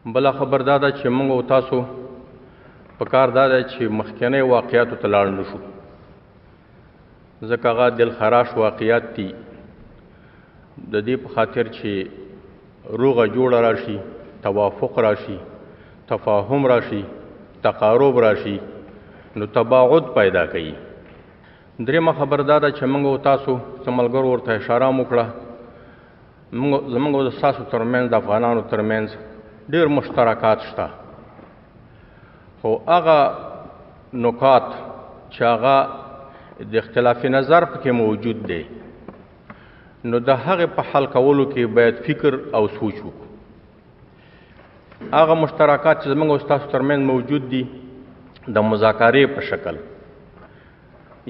بله خبر دا ده چې موږ او تاسو په کار دا ده چې مخکینی واقعاتو ته لاړ نه شو، ځکه هغه دلخراش واقعات دي. د دې په خاطر چې روغه جوړه راشي، توافق راشي، تفاهم راشي، تقارب راشي، نو تباعد پیدا کوي. درېمه خبر دا ده چې موږ او تاسو څه ملګرو ورته اشاره مو کړه، زموږ او ستاسو ترمنځ د افغانانو ترمنځ ډېر مشترکات شته، خو هغه نکات چې هغه د اختلاف نظر پکې موجود دی، نو د هغې په حل کولو کې باید فکر او سوچ وکړو. هغه مشترکات چې زموږ او ستاسو ترمنځ موجود دي د مذاکرې په شکل،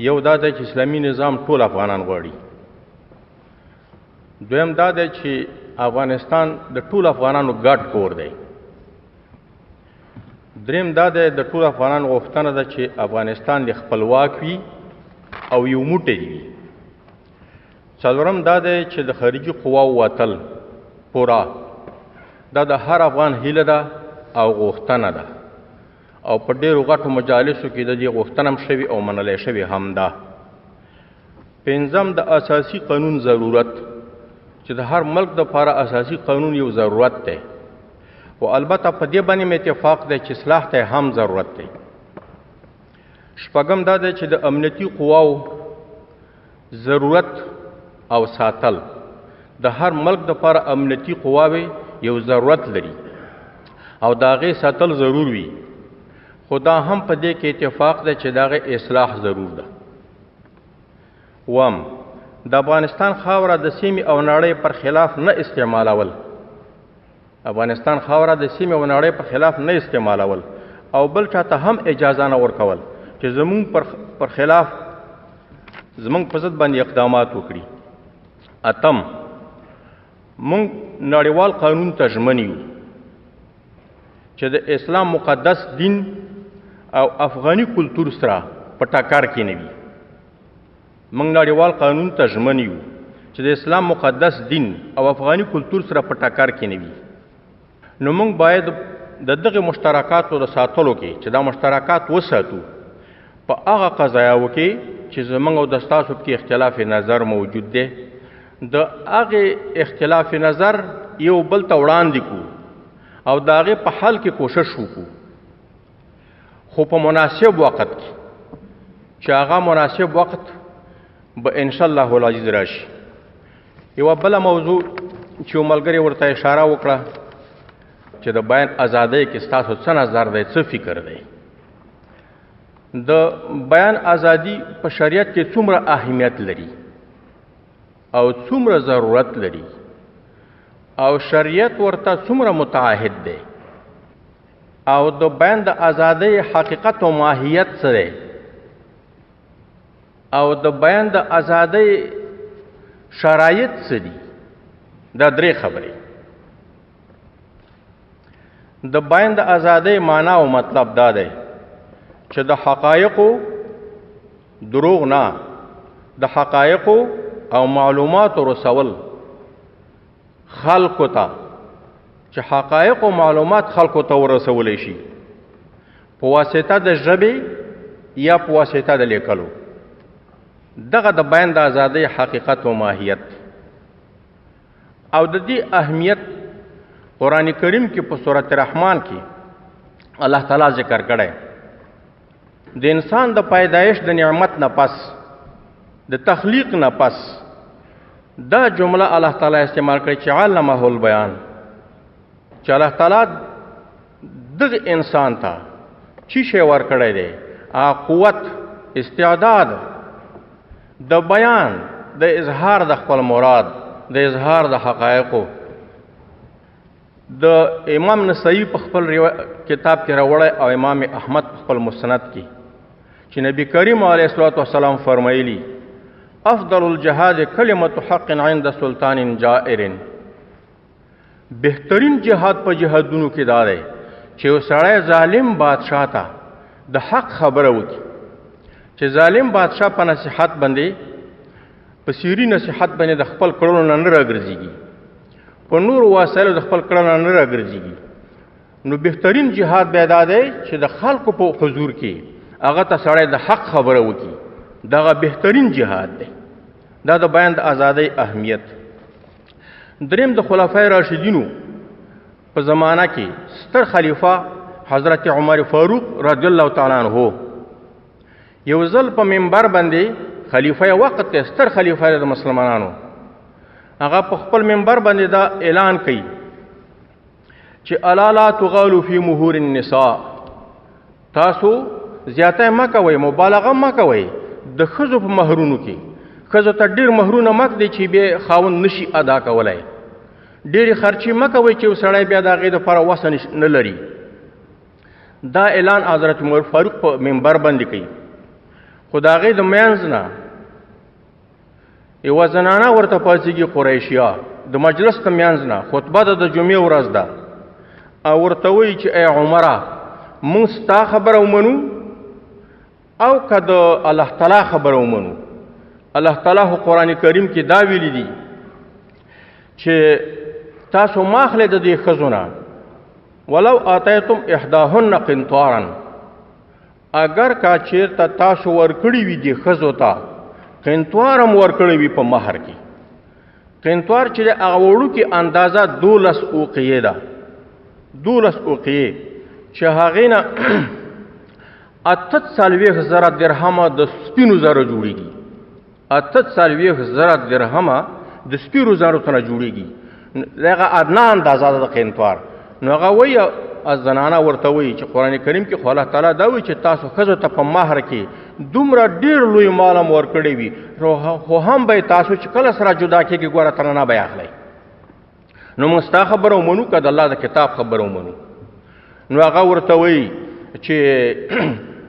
یو دا دی چې اسلامي نظام ټول افغانان غواړي. دویم دا دی چې افغانستان د ټول افغانانو ګډ کور دی. دریم دا دی د ټول افغانانو غوښتنه ده چې افغانستان د خپلواک وي او یو موټی وي. څلورم دا دی چې د خارجي قواو وتل پوره دا د هر افغان هیله ده او غوښتنه ده، او په ډېرو غټو مجالسو کې د دې غوښتنه هم شوې او منلی شوې هم ده. پنځم د اساسي قانون ضرورت، چې د هر ملک دپاره اساسي قانون یو ضرورت دی، و البته په دې باندې اتفاق دی چې اصلاح ته هم ضرورت دی. شپږم دا دی چې د امنیتي قواو ضرورت او ساتل، د هر ملک دپاره امنیتي قواوې یو ضرورت لري او د هغې ساتل ضرور وي، خو دا هم په دې کې اتفاق دی چې د هغې اصلاح ضرور ده. اووم د افغانستان خاوره د سیمې او نړۍ پر خلاف نه استعمالول، افغانستان خاوره د سیمې او نړۍ پر خلاف نه استعمالول او بل چاته هم اجازه نه ورکول چې زمونږ پر خلاف زمونږ په ضد باندې اقدامات وکړي. اتم مونږ نړیوال قانون ته ژمن یو چې د اسلام مقدس دین او افغاني کلتور سره په ټکر کې نه وي. موږ نړیوال قانون ته ژمن یو چې د اسلام مقدس دین او افغاني کلتور سره په ټکر کې نه وي. نو موږ باید د دغه مشترکاتو د ساتلو کې چې دا مشترکات وساتو، په هغه قضایاو کې چې زموږ او د ستاسو کې اختلاف نظر موجود دی، د هغې اختلاف نظر یو بل ته وړاندې کړو او د هغې په حل کې کوشش وکړو، خو په مناسب وخت کې چې هغه مناسب وخت به انشاءالله العزیز راشي. یوه بله موضوع چې یو ملګري ورته اشاره وکړه چې د بیان ازادۍ کې ستاسو څه نظر دی، څه فکر دی. د بیان ازادي په شریعت کې څومره اهمیت لري او څومره ضرورت لري او شریعت ورته څومره متعهد دی، او د بیان د ازادۍ حقیقت او ماهیت څه دی، او د بیان د ازادۍ شرایط څه دي. دا درې خبرې. د بیان د ازادۍ معنا او مطلب دا دی چې د حقایقو دروغ نه، د حقایقو او معلوماتو رسول خلقو ته، چې حقایق او معلومات خلقو ته ورسولی شي په واسطه د ژبې یا په واسطه د لیکلو. دغه د بیان د ازادۍ حقیقت و ماهیت او د دې اهمیت قرآن کریم کې په سورت رحمان کې الله تعالی ذکر کړی. د انسان د پیدایش د نعمت نه پس، د تخلیق نه پس، دا جمله الله تعالی استعمال کړي چې علمه البیان، چې الله تعالی دغه انسان ته چی شی ورکړی دی؟ قوت، استعداد د بیان، د اظهار د خپل مراد، د اظهار د حقایقو. د امام نسائی په خپل کتاب کې راوړی او امام احمد په خپل مسند کې چې نبی کریم علیه الصلاة والسلام فرمایلی افضل الجهاد کلمت حق عند سلطان جائر. بهترین جهاد په جهادونو کې دا دی چې یو سړی ظالم بادشاه ته د حق خبره وکړي، چې ظالم بادشاه په نصیحت باندې، په سیري نصیحت باندې د خپل کړنو نه راګرځېږي، په نور وسایلو د خپل کړنو نه راګرځېږي، نو بهترین جهاد بیا دا دی چې د خلکو په حضور کې هغه ته سړی د حق خبره وکړي. دغه بهترین جهاد دی. دا د بیان د ازادۍ اهمیت. دریم د خلفای راشدینو په زمانہ کې ستر خلیفہ حضرت عمر فاروق رضی الله تعالی عنہ یو ځل په منبر باندې خلیفہ وقت ته ستر خلیفہ د مسلمانانو هغه په خپل منبر باندې دا اعلان کوي چې الا لا تغالوا فی مهور النساء، تاسو زیاته مکوئ، مبالغه مکوئ د ښځو په مهرونو کې. ښځو ته ډېر مهرونه مک دی چې بیا خاوند نشي ادا کولی. ډېرې خرچې مکوئ چې سړی بیا د هغې دپاره وسه نه لري. دا اعلان حضرت عمر فاروق په منبر باندې کوي. خو د هغې د منځ نه یوه زنانه ورته پاڅېږي قریشیه د مجلس د منځ نه، خطبه ده د جمعې ورځ ده، او ورته وایي چې ای عمره موږ ستا خبره ومنو او که د الله تعالی خبره ومنو. الله تعالی خو قرآن کریم کې دا ویلي دي چې تاسو ماخلې د دې ښځو نه ولو آتیتم احداهن قنطارا، اگر کا چیرته تاسو ورکړي وي دې ښځو ته قنطار هم ورکړی وي په مهر کې. قنطار چې د هغه وړوکې اندازه 12 اوقیې ده. 12 اوقیې چې هغې نه 48,000 درهمه د سپینو زرو جوړېږي. 48,000 درهمه د سپینو زرو څخه جوړېږي. دغه ادنا اندازه ده د قنطار. نو هغه وایي زنانه ورته وایي چې قرآن کریم کې خو الله تعالی دا وایي چې تاسو ښځو ته په مهر کې دومره ډېر لوی مال هم ورکړی وي، خو هم به تاسو چې کله سره جدا کېږي ګوره ترانه به یې اخلی. نو موږ ستا خبره ومنو که د الله د کتاب خبره ومنو. نو هغه ورته وایي چې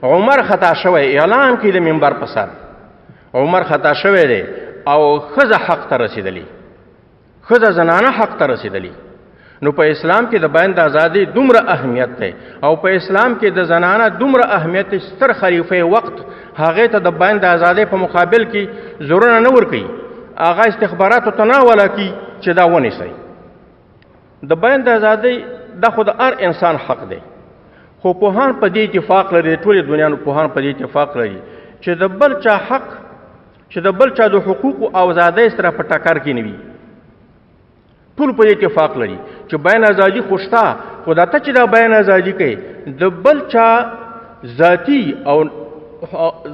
عمر خطا شوی، اعلان کوي د منبر په سر عمر خطا شوی دی او ښځه حق ته رسېدلې، ښځه زنانه حق ته رسېدلې. نو په اسلام کې د بیان د ازادۍ دومره اهمیت دی او په اسلام کې د زنانه دومره اهمیت دی. ستر خلیفه وقت هغې ته د بیان د ازادۍ په مقابل کې زورونه نه ورکوي، هغه استخباراتو ته نه حواله کړي چې دا ونیسئ. د بیان د ازادۍ دا خو د هر انسان حق دی، خو پوهان په دې اتفاق لري، ټولې دنیا پوهان په دې اتفاق لري چې د بل چا حق، چې د بل چا د حقوقو او ازادۍ سره په ټکر کې نه وي. ټول په دې اتفاق لري چې بیان ازادي خو شته، خو دا ته چې دا بیان ازادي کوي د بل چا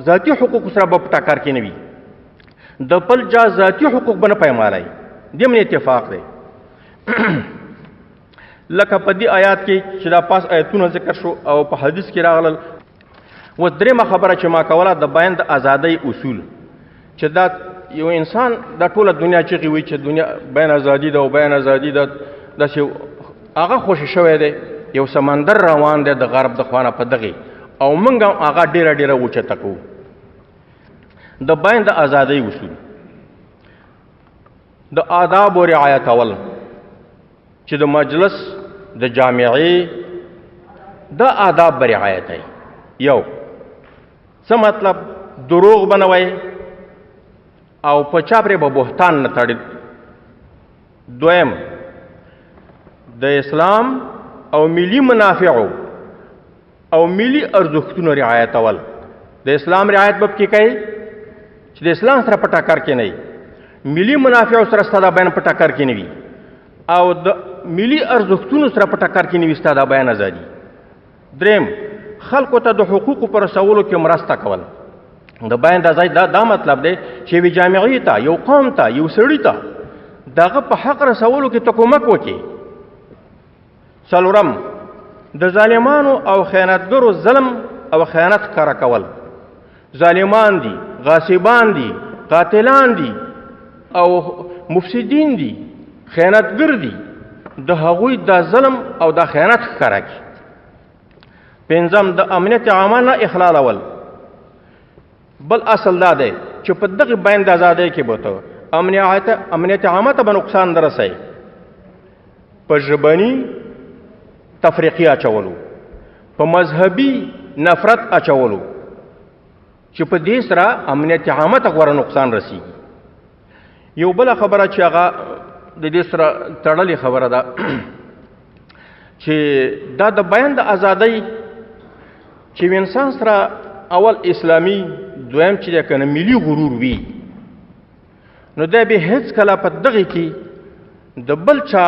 ذاتي حقوقو سره به په ټکر کې نه وي، د بل چا ذاتي حقوق به نه پیمالوي. دې من اتفاق دی. لکه په دې آیات کې چې دا پاس آیتونه ذکر شو او په حدیث کې راغلل. اوس درېیمه خبره چې ما کوله د بیان د ازادۍ اصول، چې دا یو انسان دا ټوله دنیا چغې وایي چې دنیا بیان ازادي ده او بیان ازادي ده، داسې هغه خوشي شوی دی، یو سمندر روان دی د غرب د خوانه په دغې، او موږ هم هغه ډېره ډېره اوچته کوو. د بیان د ازادۍ اصول، د آدابو رعایتول، چې د مجلس د جامعې دا آداب به رعایتوي. یو څه مطلب؟ دروغ به نه وایي او په چا پرې به بهتان نه تړي. دویم د اسلام او ملي منافعو او ملي ارزښتونو رعایتول. د اسلام رعایت به پکې کوي چې د اسلام سره په ټکر کې نه وي، ملي منافعو سره ستا دا بیان په ټکر کې نه وي، او د ملي ارزښتونو سره په ټکر کې نه وي ستا دا بیان ازادي. دریم خلکو ته د حقوقو په رسولو کې مرسته کول. د بیان د ازادۍ دا مطلب دی چې یوې جامعې ته، یو قوم ته، یو سړي ته دغه په حق رسولو کې ته کومک وکړي. څلورم د ظالمانو او خیانتګرو ظلم او خیانت ښکاره کول. ظالمان دي، غاصبان دي، قاتلان دي او مفسدین دي، خیانتګر دي، د هغوی د ظلم او د خیانت ښکاره کړي. پنځم د امنیت عامه نه اخلالول. بل اصل دا دی چې په دغه بیان د ازادۍ کې به ته امنیت عامه ته به نقصان نه رسوي. په ژبني تفریقي اچولو، په مذهبي نفرت اچولو، چې په دې سره امنیت عامه ته غوره نقصان رسیږي. یو بله خبره چې هغه د دې سره تړلې خبره ده چې دا د بیان د ازادۍ چې انسان سره اول اسلامي دویم چې کنه ملي غرور وي نو دا به هیڅ کله په دغه کې د بل چا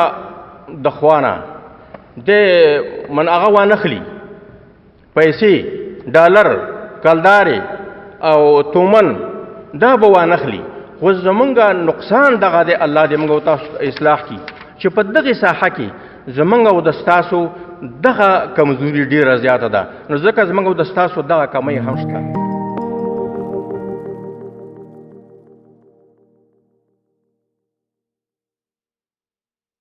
د خوانه د من هغه وانخلي پیسې ډالر کلدارې او تومن دا به وانخلي خو زمونږ نقصان دغه دی الله دې موږ تاسو اصلاح کړي چې په دغه ساحه کې زمونږ او د ستاسو دغه کمزوري ډیره زیاته ده نو ځکه زمونږ او د ستاسو دغه کمی هم شته